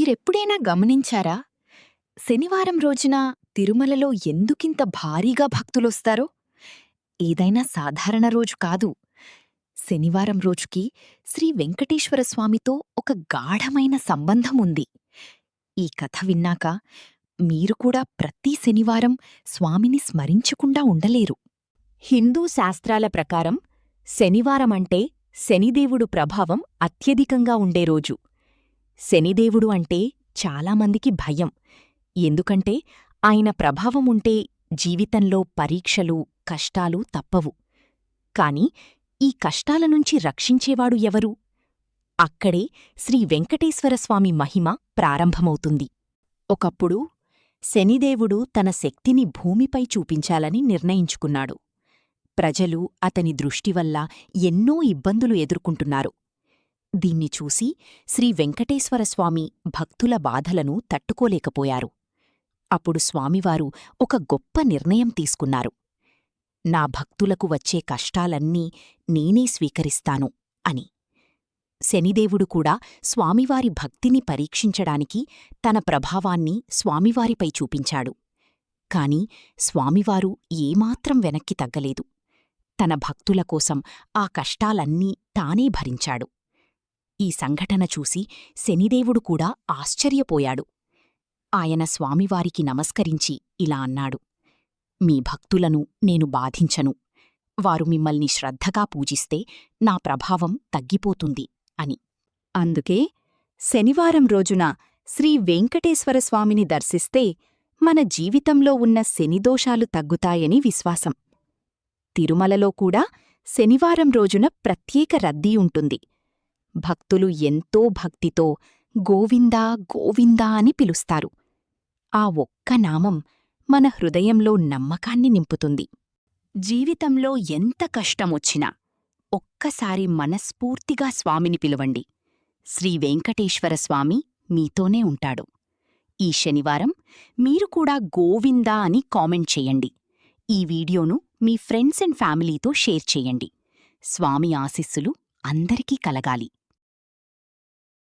మీరెప్పుడైనా గమనించారా? శనివారం రోజున తిరుమలలో ఎందుకింత భారీగా భక్తులొస్తారో? ఏదైనా సాధారణ రోజు కాదు. శనివారం రోజుకి శ్రీ వెంకటేశ్వర స్వామితో ఒక గాఢమైన సంబంధం ఉంది. ఈ కథ విన్నాక మీరు కూడా ప్రతి శనివారం స్వామిని స్మరించకుండా ఉండలేరు. హిందూ శాస్త్రాల ప్రకారం శనివారమంటే శనిదేవుడు ప్రభావం అత్యధికంగా ఉండే రోజు. శనిదేవుడు అంటే చాలామందికి భయం. ఎందుకంటే ఆయన ప్రభావముంటే జీవితంలో పరీక్షలు, కష్టాలు తప్పవు. కాని ఈ కష్టాల నుంచి రక్షించేవాడు ఎవరు? అక్కడే శ్రీ వెంకటేశ్వరస్వామి మహిమ ప్రారంభమవుతుంది. ఒకప్పుడు శనిదేవుడు తన శక్తిని భూమిపై చూపించాలని నిర్ణయించుకున్నాడు. ప్రజలు అతని దృష్టివల్ల ఎన్నో ఇబ్బందులు ఎదుర్కొంటున్నారు. దీన్ని చూసి శ్రీ వెంకటేశ్వరస్వామి భక్తుల బాధలను తట్టుకోలేకపోయారు. అప్పుడు స్వామివారు ఒక గొప్ప నిర్ణయం తీసుకున్నారు. నా భక్తులకు వచ్చే కష్టాలన్నీ నేనే స్వీకరిస్తాను అని. శనిదేవుడు కూడా స్వామివారి భక్తిని పరీక్షించడానికి తన ప్రభావాన్ని స్వామివారిపై చూపించాడు. కాని స్వామివారు ఏమాత్రం వెనక్కి తగ్గలేదు. తన భక్తుల కోసం ఆ కష్టాలన్నీ తానే భరించాడు. ఈ సంఘటన చూసి శనిదేవుడు కూడా ఆశ్చర్యపోయాడు. ఆయన స్వామివారికి నమస్కరించి ఇలా అన్నాడు: మీ భక్తులను నేను బాధించను. వారు మిమ్మల్ని శ్రద్ధగా పూజిస్తే నా ప్రభావం తగ్గిపోతుంది అని. అందుకే శనివారం రోజున శ్రీ వెంకటేశ్వరస్వామిని దర్శిస్తే మన జీవితంలో ఉన్న శనిదోషాలు తగ్గుతాయని విశ్వాసం. తిరుమలలో కూడా శనివారం రోజున ప్రత్యేక రద్దీ ఉంటుంది. భక్తులు ఎంతో భక్తితో గోవిందా గోవిందా అని పిలుస్తారు. ఆ ఒక్క నామం మన హృదయంలో నమ్మకాన్ని నింపుతుంది. జీవితంలో ఎంత కష్టమొచ్చినా ఒక్కసారి మనస్ఫూర్తిగా స్వామిని పిలవండి. శ్రీ వెంకటేశ్వరస్వామి మీతోనే ఉంటాడు. ఈ శనివారం మీరు కూడా గోవిందా అని కామెంట్ చెయ్యండి. ఈ వీడియోను మీ ఫ్రెండ్స్ అండ్ ఫ్యామిలీతో షేర్ చెయ్యండి. స్వామి ఆశీస్సులు అందరికీ కలగాలి.